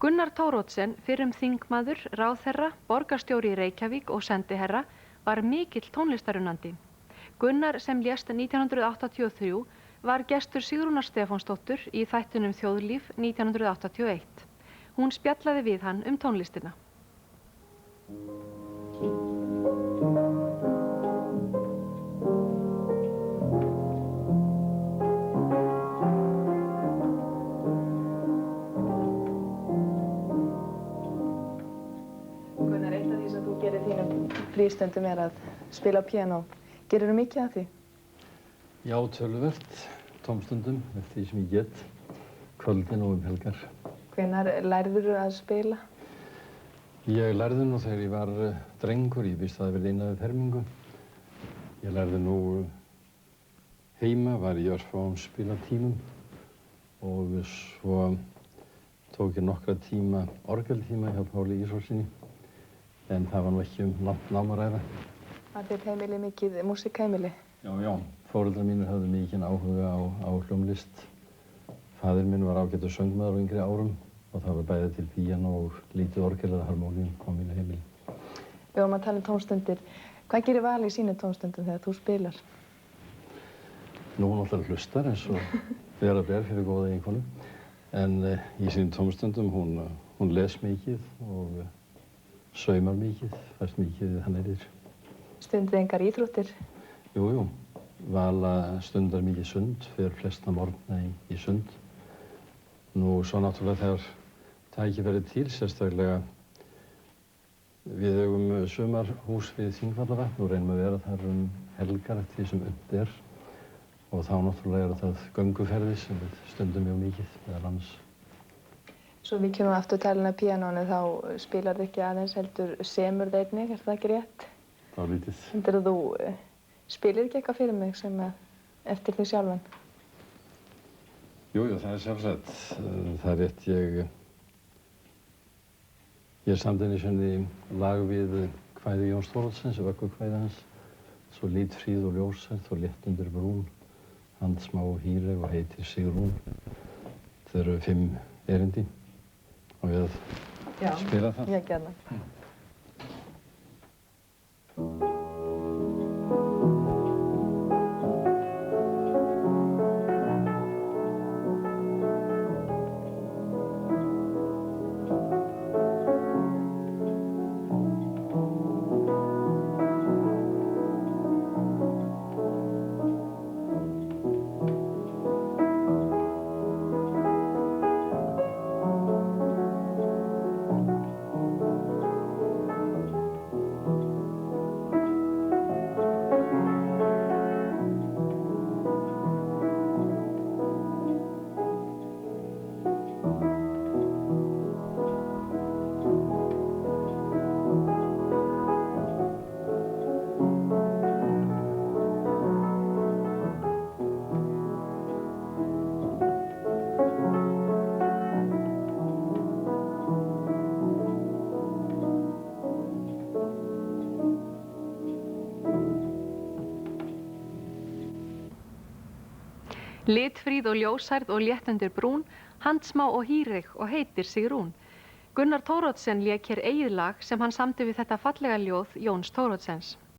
Gunnar Thoroddsen, fyrrum þingmaður, ráðherra, borgarstjóri í Reykjavík og sendiherra, var mikill tónlistarunnandi. Gunnar, sem lést 1983, var gestur Sigrúnar Stefánsdóttur í þættinum Þjóðlíf 1981. Hún spjallaði við hann tónlistina. Gunnar, eitt af því sem þú gerir þínum frístundum að spila á píanó. Gerirðu mikið af því? Já, töluvert, tómstundum, eftir því sem ég get, kvöldin og helgar. Hvenær lærðirðu að spila? Ég lærði nú þegar ég var drengur, ég víst að það verið eina við fermingu. Ég lærði nú heima, var í örfáum spilatímum og svo tók ég nokkra tíma orgeltíma hjá Páli Ísólfssyni, en það var nú ekki langt nám að ræða. Var þitt heimili mikið músíkheimili? Já. Foreldrar mínir höfðu mikinn áhuga á hljómlist. Faðir minn var ágætur söngmaður á yngri árum og það var bæði til píanó og lítið orgel eða harmóníum á mínu heimili. Við vorum að tala tónstundir. Hvað gerir Vala í sínum tónstundum þegar þú spilar? Nú náttúrulega hlustar eins og vera ber fyrir góða eiginkonu. En í sínum tónstundum hún les mikið og saumar mikið, fæst mikið hannyrðir. Stundið engar íþróttir? Jú. Vala stundar mikið sund, fer flesta morgna í sund. Nú svo náttúrulega þegar tækifæri til, sérstaklega við eigum sumarhús við Þingvallavatn og reynum að vera þar helgar eftir því sem unnt er. Og þá náttúrulega er það gönguferði sem við stundum mjög mikið meðal annars. Svo við kemum aftur talin að píanónu, þá spilar þið ekki aðeins heldur semur það einnig, er það ekki rétt? Dálítið. Heldur þú spilir ekki eitthvað fyrir mig sem eftir þig sjálfan? Jú, það er sjálfsagt. Það er rétt, ég samdi einu sinni lag við kvæði Jóns Thoroddsen, vöggukvæði hans. Svo litfríð og ljósært og létt undir brún, handsmá og hýreg og heitir Sigrún. Það eru 5 erindi og við að spila það. Já, gjarna. Litfríð og ljósærð og létt undir brún, handsmá og hýreg og heitir Sigrún. Gunnar Thoroddsen lék hér eigið lag sem hann samdi við þetta fallega ljóð Jóns Thoroddsens.